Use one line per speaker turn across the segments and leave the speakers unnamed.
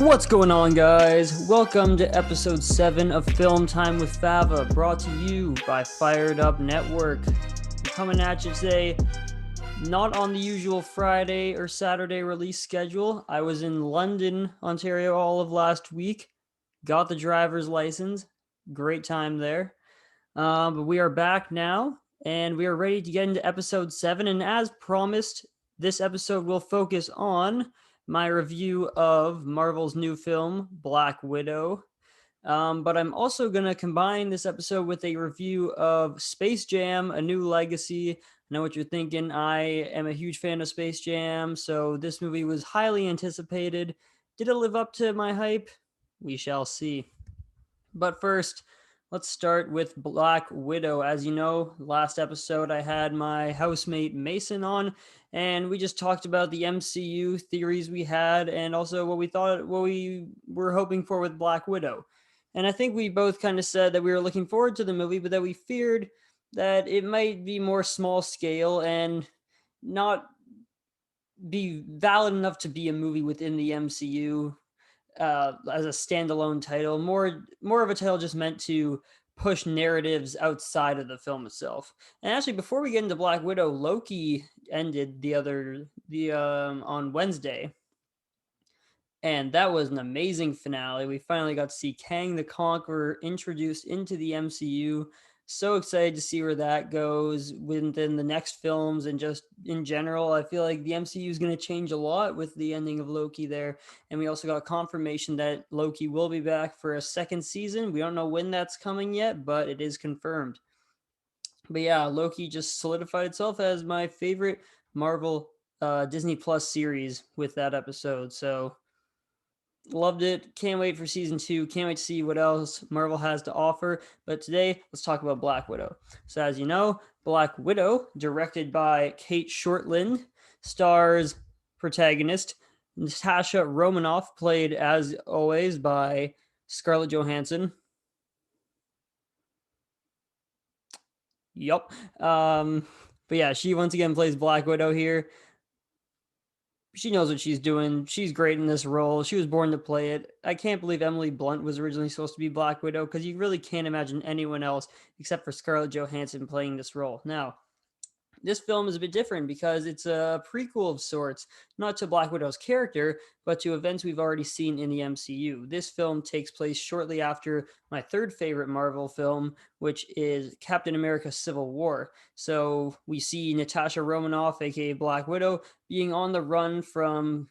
What's going on, guys? Welcome to episode 7 of Film Time with Fava, brought to you by Fired Up Network. Coming at you today, not on the usual Friday or Saturday release schedule. I was in London, Ontario all of last week, got the driver's license. Great time there. But we are back now, and we are ready to get into episode 7. And as promised, this episode will focus on my review of Marvel's new film, Black Widow. But I'm also going to combine this episode with a review of Space Jam: A New Legacy. I know what you're thinking. I am a huge fan of Space Jam, so this movie was highly anticipated. Did it live up to my hype? We shall see. But first, let's start with Black Widow. As you know, last episode I had my housemate Mason on, and we just talked about the MCU theories we had and also what we were hoping for with Black Widow. And I think we both kind of said that we were looking forward to the movie, but that we feared that it might be more small scale and not be valid enough to be a movie within the MCU as a standalone title, more of a title just meant to push narratives outside of the film itself. And actually, before we get into Black Widow, Loki ended the on Wednesday, and that was an amazing finale. We finally got to see Kang the Conqueror introduced into the MCU. So excited to see where that goes within the next films and just in general. I feel like the MCU is going to change a lot with the ending of Loki there. And we also got confirmation that Loki will be back for a second season. We don't know when that's coming yet, but it is confirmed. But yeah, Loki just solidified itself as my favorite Marvel Disney Plus series with that episode. So loved it. Can't wait for season 2. Can't wait to see what else Marvel has to offer. But today, let's talk about Black Widow. So, as you know, Black Widow, directed by Kate Shortland, stars protagonist Natasha Romanoff, played as always by Scarlett Johansson. Yup. But yeah, she once again plays Black Widow here. She knows what she's doing. She's great in this role. She was born to play it. I can't believe Emily Blunt was originally supposed to be Black Widow because you really can't imagine anyone else except for Scarlett Johansson playing this role. Now, this film is a bit different because it's a prequel of sorts, not to Black Widow's character, but to events we've already seen in the MCU. This film takes place shortly after my third favorite Marvel film, which is Captain America Civil War. So we see Natasha Romanoff, aka Black Widow, being on the run from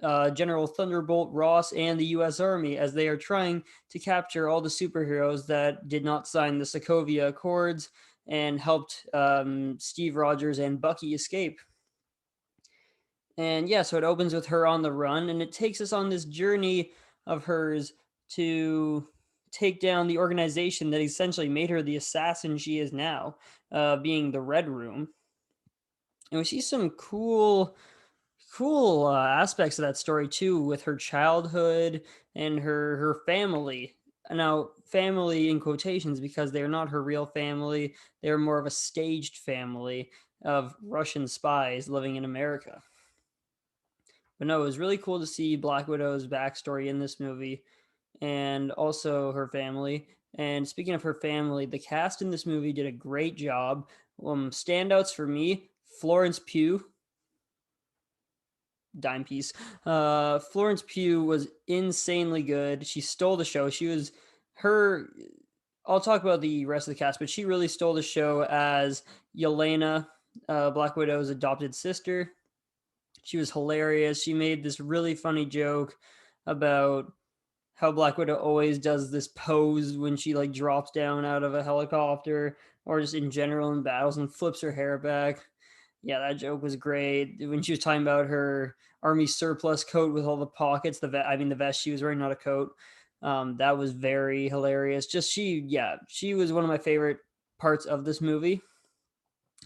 General Thunderbolt Ross and the U.S. Army as they are trying to capture all the superheroes that did not sign the Sokovia Accords and helped Steve Rogers and Bucky escape. And yeah, so it opens with her on the run, and it takes us on this journey of hers to take down the organization that essentially made her the assassin she is now, being the Red Room. And we see some cool aspects of that story too, with her childhood and her family. Now, family in quotations because they're not her real family; they're more of a staged family of Russian spies living in America. But no, it was really cool to see Black Widow's backstory in this movie, and also her family. And speaking of her family, the cast in this movie did a great job. Standouts for me: Florence Pugh, dime piece. Florence Pugh was insanely good. She stole the show. She was her. I'll talk about the rest of the cast, but she really stole the show as Yelena, Black Widow's adopted sister. She was hilarious. She made this really funny joke about how Black Widow always does this pose when she like drops down out of a helicopter or just in general in battles and flips her hair back. Yeah, that joke was great when she was talking about her army surplus coat with all the pockets. The vest she was wearing, not a coat. That was very hilarious. She was one of my favorite parts of this movie.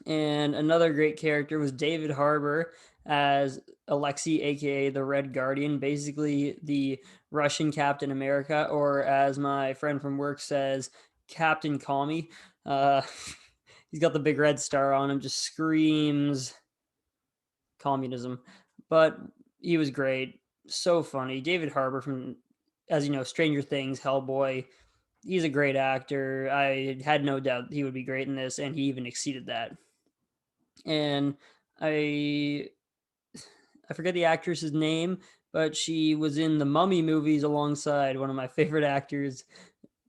And another great character was David Harbour as Alexei, aka the Red Guardian, basically the Russian Captain America, or as my friend from work says, Captain Commie. Uh, he's got the big red star on him, just screams communism. But he was great. So funny. David Harbour from, as you know, Stranger Things, Hellboy. He's a great actor. I had no doubt he would be great in this, and he even exceeded that. And I I forget the actress's name, but she was in the Mummy movies alongside one of my favorite actors,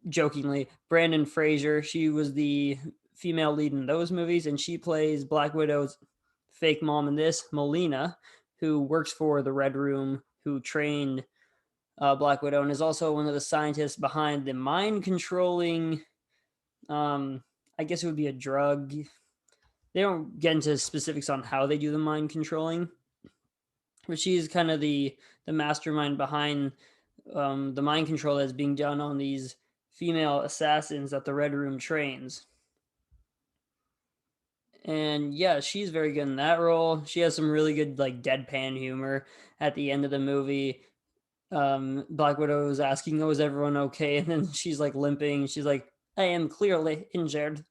jokingly, Brandon Fraser. She was the female lead in those movies, and she plays Black Widow's fake mom in this, Melina, who works for the Red Room, who trained Black Widow, and is also one of the scientists behind the mind controlling. Um, I guess it would be a drug. They don't get into specifics on how they do the mind controlling, but she's kind of the mastermind behind the mind control that's being done on these female assassins that the Red Room trains. And yeah, she's very good in that role. She has some really good like deadpan humor at the end of the movie. Black Widow is asking, "Oh, is everyone okay?" And then she's like limping. She's like, "I am clearly injured."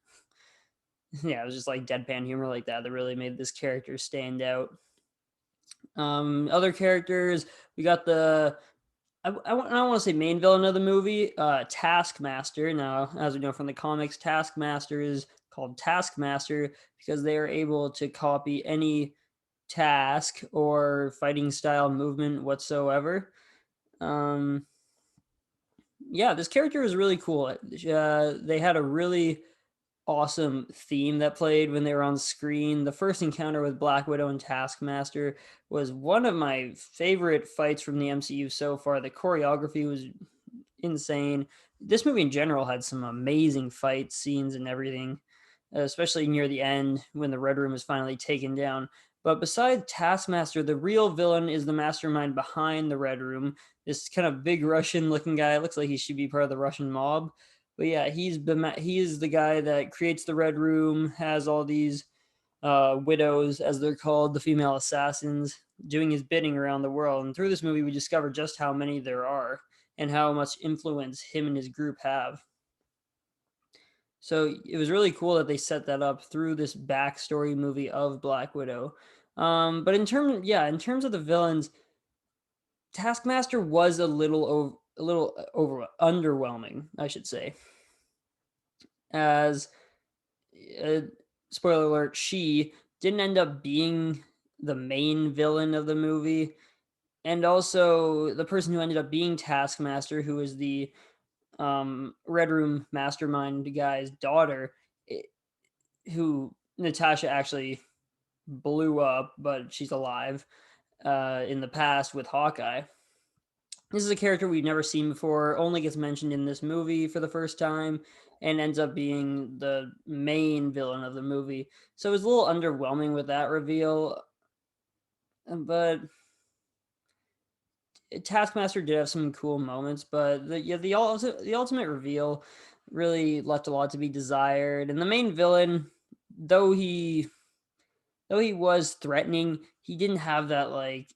Yeah, it was just like deadpan humor like that that really made this character stand out. Other characters, we got I don't want to say main villain of the movie, Taskmaster. Now, as we know from the comics, Taskmaster is called Taskmaster because they are able to copy any task or fighting style movement whatsoever. Um, yeah, this character was really cool. They had a really awesome theme that played when they were on screen. The first encounter with Black Widow and Taskmaster was one of my favorite fights from the MCU so far. The choreography was insane. This movie in general had some amazing fight scenes and everything, especially near the end when the Red Room is finally taken down. But besides Taskmaster, the real villain is the mastermind behind the Red Room. This kind of big Russian looking guy. Looks like he should be part of the Russian mob. But yeah, he is the guy that creates the Red Room, has all these widows, as they're called, the female assassins, doing his bidding around the world. And through this movie, we discover just how many there are and how much influence him and his group have. So it was really cool that they set that up through this backstory movie of Black Widow. But in terms of the villains, Taskmaster was a little over underwhelming, I should say. As uh, spoiler alert, she didn't end up being the main villain of the movie, and also the person who ended up being Taskmaster, who is the Red Room mastermind guy's daughter, who Natasha actually blew up, but she's alive in the past with Hawkeye. This is a character we've never seen before, only gets mentioned in this movie for the first time, and ends up being the main villain of the movie. So it was a little underwhelming with that reveal, but Taskmaster did have some cool moments, but the ultimate reveal really left a lot to be desired. And the main villain, though he though he was threatening, he didn't have that like.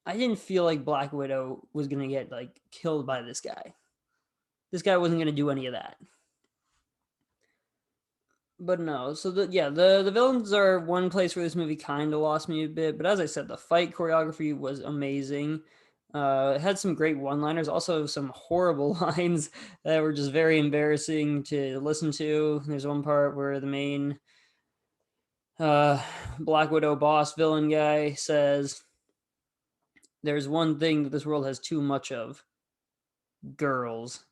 I didn't feel like Black Widow was gonna get like killed by this guy. This guy wasn't gonna do any of that. But no, so the villains are one place where this movie kind of lost me a bit. But as I said, the fight choreography was amazing. It had some great one-liners, also some horrible lines that were just very embarrassing to listen to. There's one part where the main uh, Black Widow boss villain guy says, "There's one thing that this world has too much of: girls."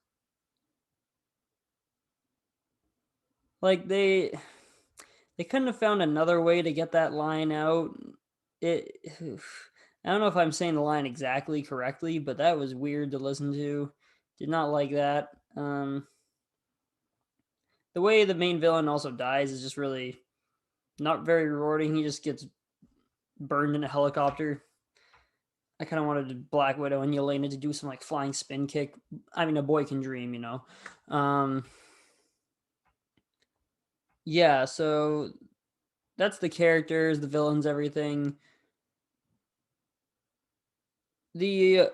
Like they couldn't have found another way to get that line out. It I don't know if I'm saying the line exactly correctly, but that was weird to listen to. Did not like that. The way the main villain also dies is just really not very rewarding. He just gets burned in a helicopter. I kind of wanted Black Widow and Yelena to do some like flying spin kick. I mean, a boy can dream, you know. Um, yeah, so that's the characters, the villains, everything. The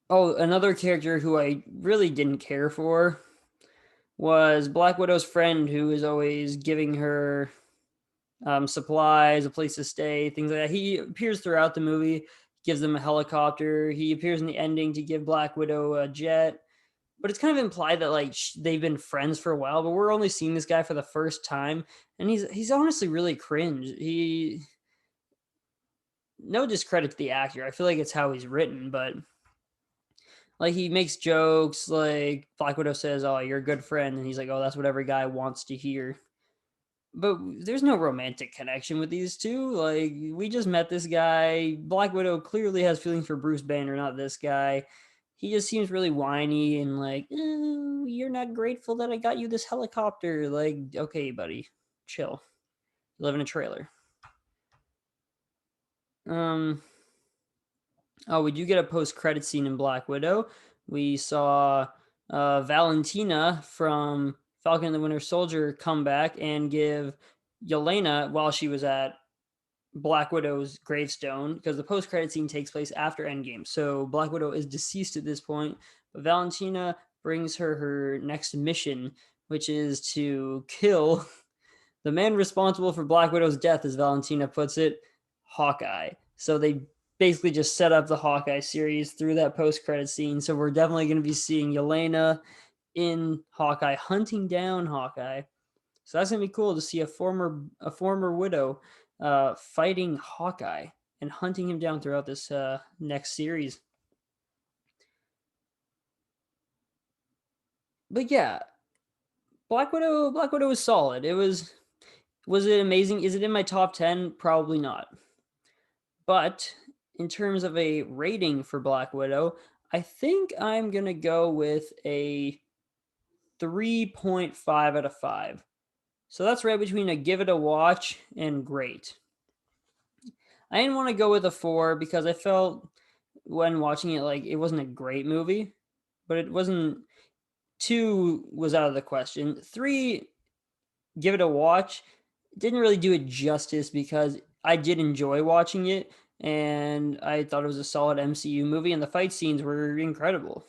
Another character who I really didn't care for was Black Widow's friend, who is always giving her supplies, a place to stay, things like that. He appears throughout the movie, gives them a helicopter. He appears in the ending to give Black Widow a jet. But it's kind of implied that like they've been friends for a while, but we're only seeing this guy for the first time, and he's honestly really cringe. He no discredit to the actor. I feel like it's how he's written, but like he makes jokes like Black Widow says, "Oh, you're a good friend," and he's like, "Oh, that's what every guy wants to hear." But there's no romantic connection with these two. Like we just met this guy. Black Widow clearly has feelings for Bruce Banner, not this guy. He just seems really whiny and like, you're not grateful that I got you this helicopter. Like, okay, buddy, chill. You live in a trailer. Um, Oh, we do get a post-credit scene in Black Widow. We saw Valentina from Falcon and the Winter Soldier come back and give Yelena, while she was at Black Widow's gravestone, because the post-credit scene takes place after Endgame. So Black Widow is deceased at this point, but Valentina brings her next mission, which is to kill the man responsible for Black Widow's death, as Valentina puts it, Hawkeye. So they basically just set up the Hawkeye series through that post-credit scene. So we're definitely going to be seeing Yelena in Hawkeye hunting down Hawkeye. So that's gonna be cool to see a former Widow fighting Hawkeye and hunting him down throughout this next series. But yeah, Black Widow was solid. Was it amazing? Is it in my top 10? Probably not. But in terms of a rating for Black Widow, I think I'm gonna go with a 3.5 out of 5. So that's right between a give it a watch and great. I didn't want to go with a 4 because I felt when watching it like it wasn't a great movie, but it wasn't. 2 was out of the question. 3, give it a watch. Didn't really do it justice because I did enjoy watching it and I thought it was a solid MCU movie and the fight scenes were incredible.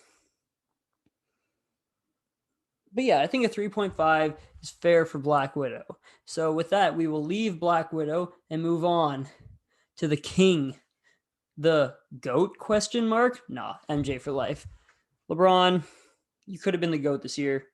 But yeah, I think a 3.5 is fair for Black Widow. So with that, we will leave Black Widow and move on to the king, the GOAT question mark? Nah, MJ for life. LeBron, you could have been the GOAT this year.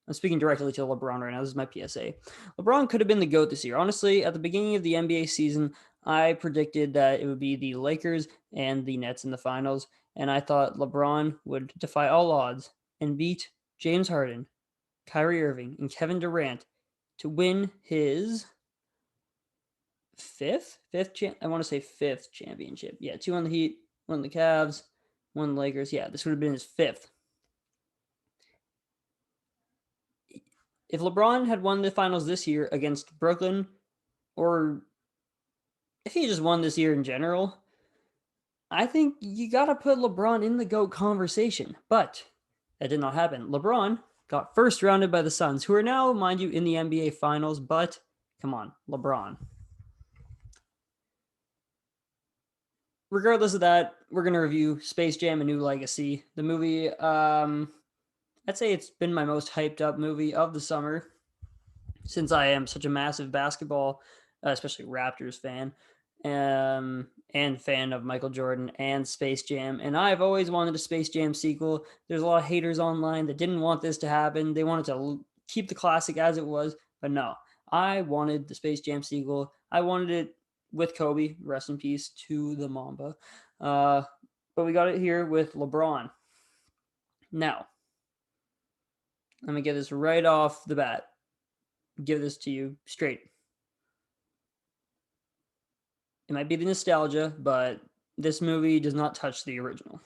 I'm speaking directly to LeBron right now. This is my PSA. LeBron could have been the GOAT this year. Honestly, at the beginning of the NBA season, I predicted that it would be the Lakers and the Nets in the finals, and I thought LeBron would defy all odds and beat James Harden, Kyrie Irving, and Kevin Durant to win his I want to say fifth championship. Yeah, 2 on the Heat, 1 on the Cavs, 1 on the Lakers. Yeah, this would have been his 5th. If LeBron had won the finals this year against Brooklyn, or if he just won this year in general, I think you got to put LeBron in the GOAT conversation. But that did not happen. LeBron got first rounded by the Suns, who are now, mind you, in the NBA finals. But come on, LeBron. Regardless of that, we're going to review Space Jam: A New Legacy. The movie, I'd say it's been my most hyped up movie of the summer, since I am such a massive basketball, especially Raptors fan, and fan of Michael Jordan and Space Jam. And I've always wanted a Space Jam sequel. There's a lot of haters online that didn't want this to happen. They wanted to keep the classic as it was, but no. I wanted the Space Jam sequel. I wanted it with Kobe. Rest in peace to the Mamba. But we got it here with LeBron. Now, I'm gonna get this right off the bat. Give this to you straight. It might be the nostalgia, but this movie does not touch the original.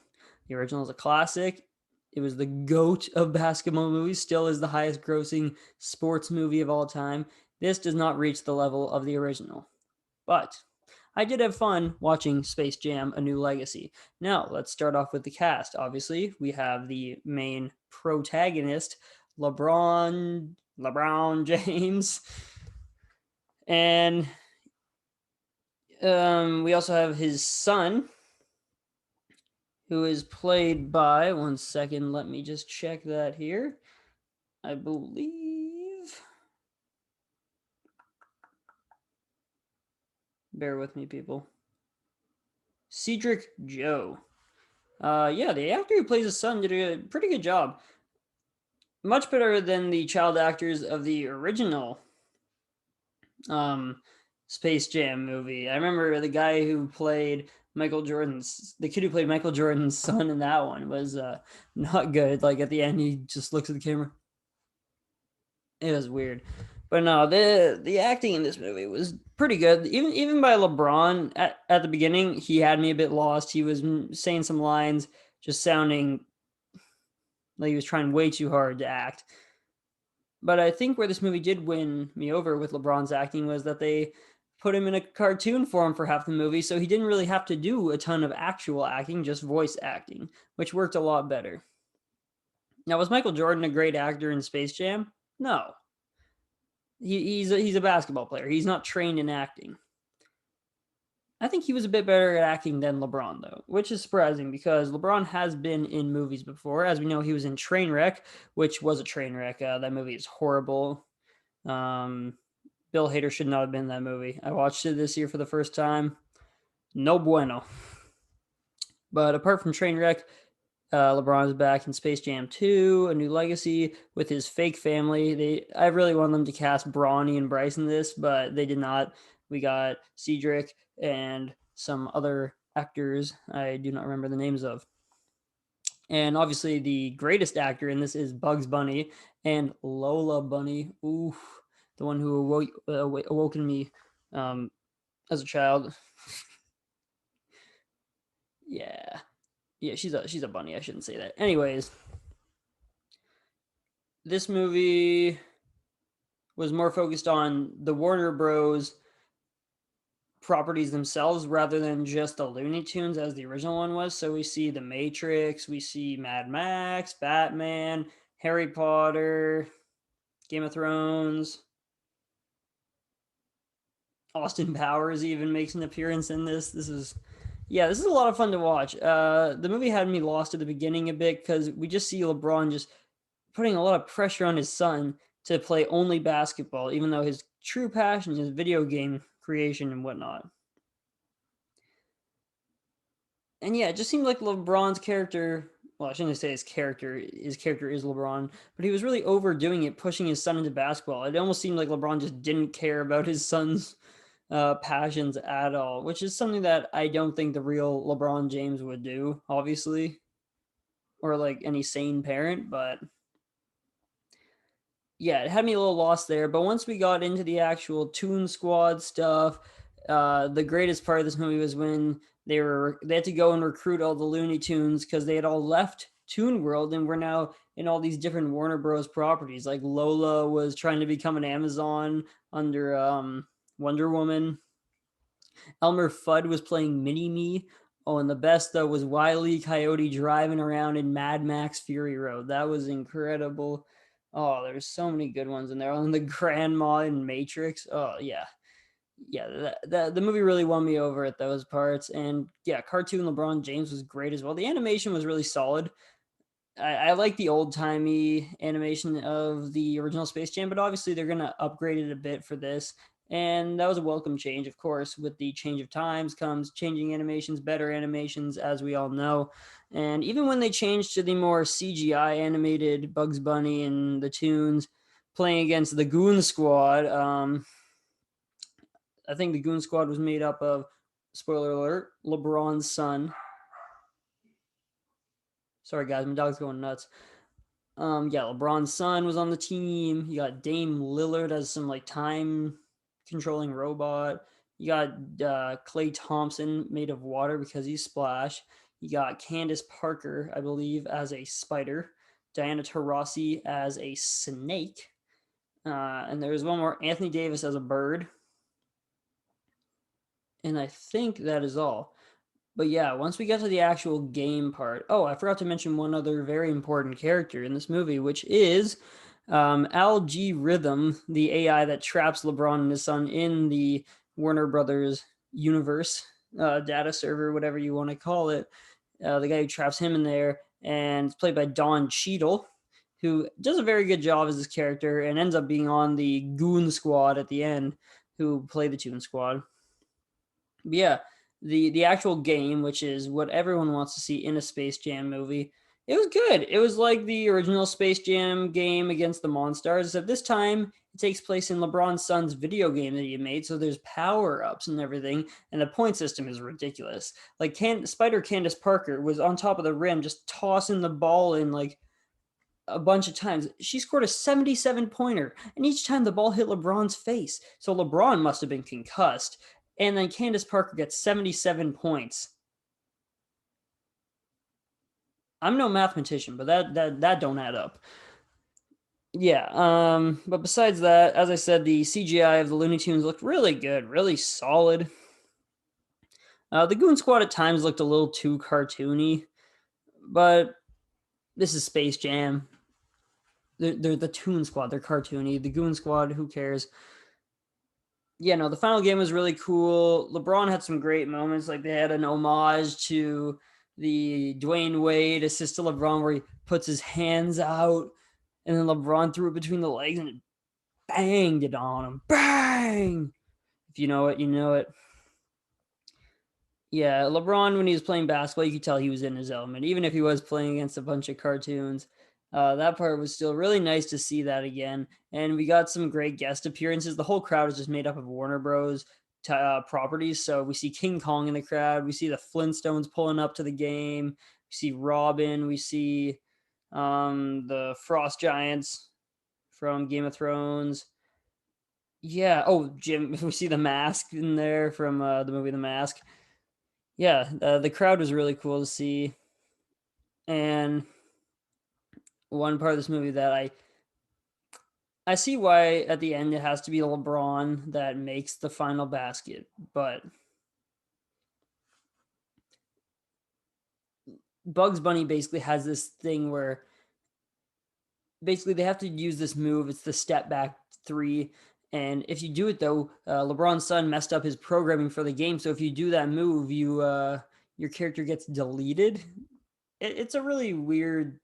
The original is a classic. It was the GOAT of basketball movies, still is the highest grossing sports movie of all time. This does not reach the level of the original. But I did have fun watching Space Jam: A New Legacy. Now, let's start off with the cast. Obviously, we have the main protagonist, LeBron James. And we also have his son, who is played by, 1 second, let me just check that here. I believe, bear with me, people. Cedric Joe. Yeah, the actor who plays his son did a pretty good job. Much better than the child actors of the original um, Space Jam movie. I remember the guy who played the kid who played Michael Jordan's son in that one was not good. Like at the end, he just looks at the camera. It was weird. But no, the acting in this movie was pretty good. Even by LeBron at the beginning, he had me a bit lost. He was saying some lines just sounding like he was trying way too hard to act. But I think where this movie did win me over with LeBron's acting was that they put him in a cartoon form for half the movie, so he didn't really have to do a ton of actual acting, just voice acting, which worked a lot better. Now, was Michael Jordan a great actor in Space Jam? No. He's a basketball player. He's not trained in acting. I think he was a bit better at acting than LeBron, though, which is surprising because LeBron has been in movies before. As we know, he was in Trainwreck, which was a train wreck. That movie is horrible. Um, Bill Hader should not have been in that movie. I watched it this year for the first time. No bueno. But apart from Trainwreck, LeBron's back in Space Jam 2, A New Legacy, with his fake family. I really wanted them to cast Bronny and Bryce in this, but they did not. We got Cedric and some other actors I do not remember the names of. And obviously, the greatest actor in this is Bugs Bunny and Lola Bunny. Ooh, the one who awoken me as a child. Yeah, yeah, she's a bunny. I shouldn't say that. Anyways, this movie was more focused on the Warner Bros. Properties themselves rather than just the Looney Tunes as the original one was. So we see The Matrix, we see Mad Max, Batman, Harry Potter, Game of Thrones. Austin Powers even makes an appearance in this. This is a lot of fun to watch. The movie had me lost at the beginning a bit because we just see LeBron just putting a lot of pressure on his son to play only basketball, even though his true passion is video game creation and whatnot. And yeah, it just seemed like LeBron's character. Well, I shouldn't say his character. His character is LeBron, but he was really overdoing it, pushing his son into basketball. It almost seemed like LeBron just didn't care about his son's passions at all, which is something that I don't think the real LeBron James would do, obviously, or like any sane parent. But yeah, it had me a little lost there. But once we got into the actual Toon Squad stuff, the greatest part of this movie was when they had to go and recruit all the Looney Tunes because they had all left Toon World and were now in all these different Warner Bros. Properties. Like Lola was trying to become an Amazon under Wonder Woman. Elmer Fudd was playing Mini Me. Oh, and the best though was Wile E. Coyote driving around in Mad Max Fury Road. That was incredible. Oh, there's so many good ones in there. And the grandma in Matrix. Oh yeah, yeah. The movie really won me over at those parts. And yeah, cartoon LeBron James was great as well. The animation was really solid. I like the old timey animation of the original Space Jam, but obviously they're gonna upgrade it a bit for this. And that was a welcome change, of course. With the change of times comes changing animations, better animations, as we all know. And even when they changed to the more CGI animated Bugs Bunny and the Tunes playing against the Goon Squad, I think the Goon Squad was made up of, spoiler alert, LeBron's son. Sorry, guys, my dog's going nuts. Yeah, LeBron's son was on the team. You got Dame Lillard as some like time controlling robot. You got Clay Thompson made of water because he's Splash. You got Candace Parker, I believe, as a spider. Diana Taurasi as a snake. And there's one more, Anthony Davis as a bird. And I think that is all. But yeah, once we get to the actual game part, oh, I forgot to mention one other very important character in this movie, which is Al-G Rhythm, the AI that traps LeBron and his son in the Warner Brothers universe, data server, whatever you want to call it. The guy who traps him in there, and it's played by Don Cheadle, who does a very good job as his character and ends up being on the Goon Squad at the end, who play the Toon Squad. But yeah, the actual game, which is what everyone wants to see in a Space Jam movie, it was good. It was like the original Space Jam game against the Monstars, except this time it takes place in LeBron's son's video game that he made. So there's power ups and everything, and the point system is ridiculous. Like Spider Candace Parker was on top of the rim, just tossing the ball in like a bunch of times. She scored a 77 pointer, and each time the ball hit LeBron's face. So LeBron must have been concussed. And then Candace Parker gets 77 points. I'm no mathematician, but that don't add up. Yeah, but besides that, as I said, the CGI of the Looney Tunes looked really good, really solid. The Goon Squad at times looked a little too cartoony, but this is Space Jam. They're the Toon Squad. They're cartoony. The Goon Squad, who cares? Yeah, no, the final game was really cool. LeBron had some great moments. Like they had an homage to the Dwayne Wade assist to LeBron where he puts his hands out and then LeBron threw it between the legs and it banged it on him. Bang! If you know it, you know it. Yeah, LeBron, when he was playing basketball, you could tell he was in his element, even if he was playing against a bunch of cartoons. That part was still really nice to see that again. And we got some great guest appearances. The whole crowd is just made up of Warner Bros. Properties. So we see King Kong in the crowd. We see the Flintstones pulling up to the game. We see Robin. We see the Frost Giants from Game of Thrones. Yeah. Oh, Jim. We see the Mask in there from the movie The Mask. Yeah, the crowd was really cool to see. And one part of this movie that I see why at the end it has to be LeBron that makes the final basket, but Bugs Bunny basically has this thing where basically they have to use this move. It's the step back three. And if you do it though, LeBron's son messed up his programming for the game. So if you do that move, your character gets deleted. It's a really weird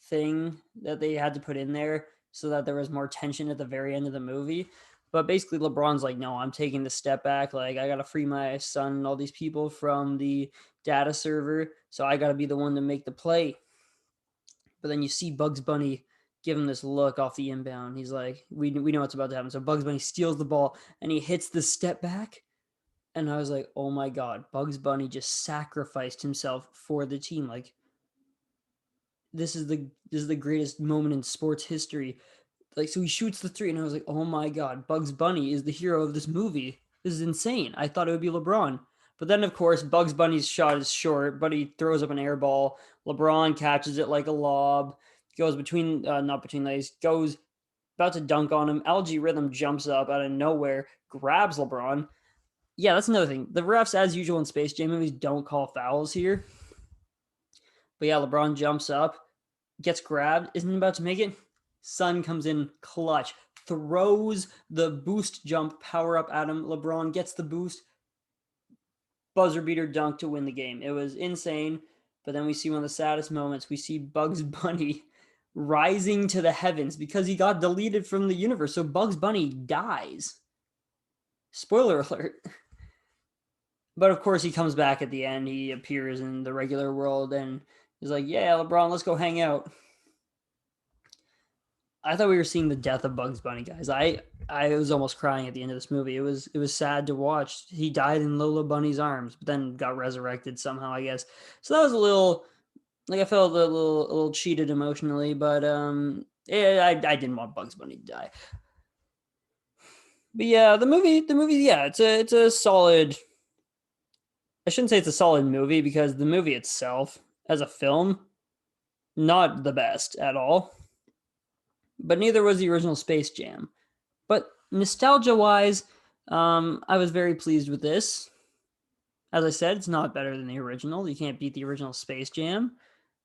thing that they had to put in there so that there was more tension at the very end of the movie. But basically, LeBron's like, no, I'm taking the step back. Like, I got to free my son and all these people from the data server. So I got to be the one to make the play. But then you see Bugs Bunny give him this look off the inbound. He's like, we know what's about to happen. So Bugs Bunny steals the ball and he hits the step back. And I was like, oh my God, Bugs Bunny just sacrificed himself for the team. Like, this is the greatest moment in sports history. Like, so he shoots the three, and I was like, oh my God, Bugs Bunny is the hero of this movie. This is insane. I thought it would be LeBron. But then, of course, Bugs Bunny's shot is short, but he throws up an air ball. LeBron catches it like a lob, goes between, not between legs, goes about to dunk on him. Algae Rhythm jumps up out of nowhere, grabs LeBron. Yeah, that's another thing. The refs, as usual in Space Jam movies, don't call fouls here. But yeah, LeBron jumps up, gets grabbed, isn't about to make it. Son comes in clutch, throws the boost jump power up at him. LeBron gets the boost, buzzer beater dunk to win the game. It was insane. But then we see one of the saddest moments. We see Bugs Bunny rising to the heavens because he got deleted from the universe. So Bugs Bunny dies. Spoiler alert. But of course, he comes back at the end. He appears in the regular world and is like, yeah, LeBron, let's go hang out. I thought we were seeing the death of Bugs Bunny, guys. I was almost crying at the end of this movie. It was sad to watch. He died in Lola Bunny's arms, but then got resurrected somehow, I guess. So that was a little like I felt a little cheated emotionally, but yeah, I didn't want Bugs Bunny to die. But yeah, the movie, yeah, it's a solid. I shouldn't say it's a solid movie because the movie itself, as a film, not the best at all. But neither was the original Space Jam. But nostalgia wise, I was very pleased with this. As I said, it's not better than the original. You can't beat the original Space Jam.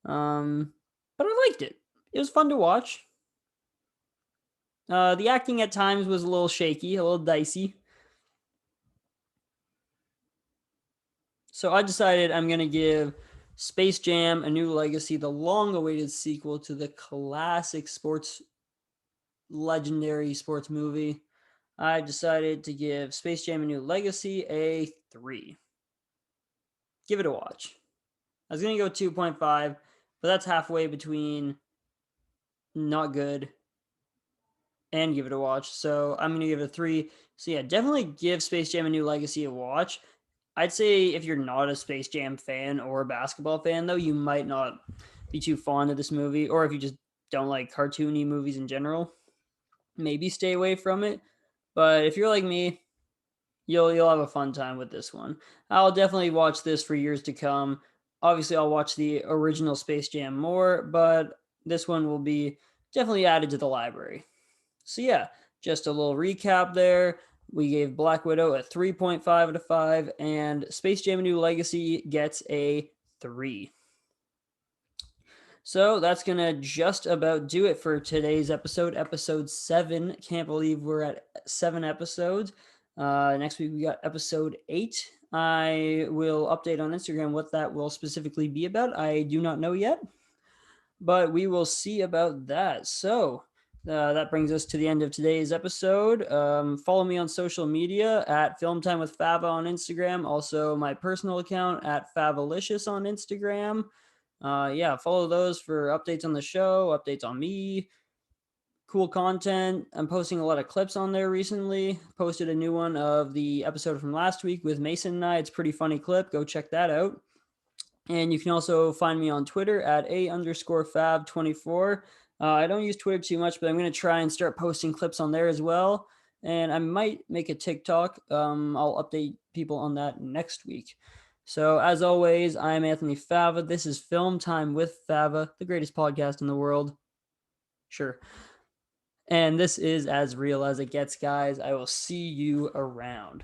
But I liked it. It was fun to watch. The acting at times was a little shaky, a little dicey. So I decided I'm going to give Space Jam: A New Legacy, the long awaited sequel to the classic sports, legendary sports movie. I decided to give Space Jam: A New Legacy a 3. give it a watch. I was going to go 2.5, but that's halfway between not good and give it a watch. So I'm going to give it a 3. So yeah, definitely give Space Jam: A New Legacy a watch. I'd say if you're not a Space Jam fan or a basketball fan, though, you might not be too fond of this movie, or if you just don't like cartoony movies in general, maybe stay away from it. But if you're like me, you'll have a fun time with this one. I'll definitely watch this for years to come. Obviously, I'll watch the original Space Jam more, but this one will be definitely added to the library. So yeah, just a little recap there. We gave Black Widow a 3.5 out of 5, and Space Jam: A New Legacy gets a 3. So that's going to just about do it for today's episode 7. Can't believe we're at 7 episodes. Next week we got episode 8. I will update on Instagram what that will specifically be about. I do not know yet, but we will see about that. So that brings us to the end of today's episode. Follow me on social media at Film Time with Fava on Instagram. Also, my personal account at Favalicious on Instagram. Yeah, follow those for updates on the show, updates on me, cool content. I'm posting a lot of clips on there recently. Posted a new one of the episode from last week with Mason and I. It's a pretty funny clip. Go check that out. And you can also find me on Twitter at A_Fav24. I don't use Twitter too much, but I'm going to try and start posting clips on there as well. And I might make a TikTok. I'll update people on that next week. So, as always, I'm Anthony Fava. This is Film Time with Fava, the greatest podcast in the world. Sure. And this is as real as it gets, guys. I will see you around.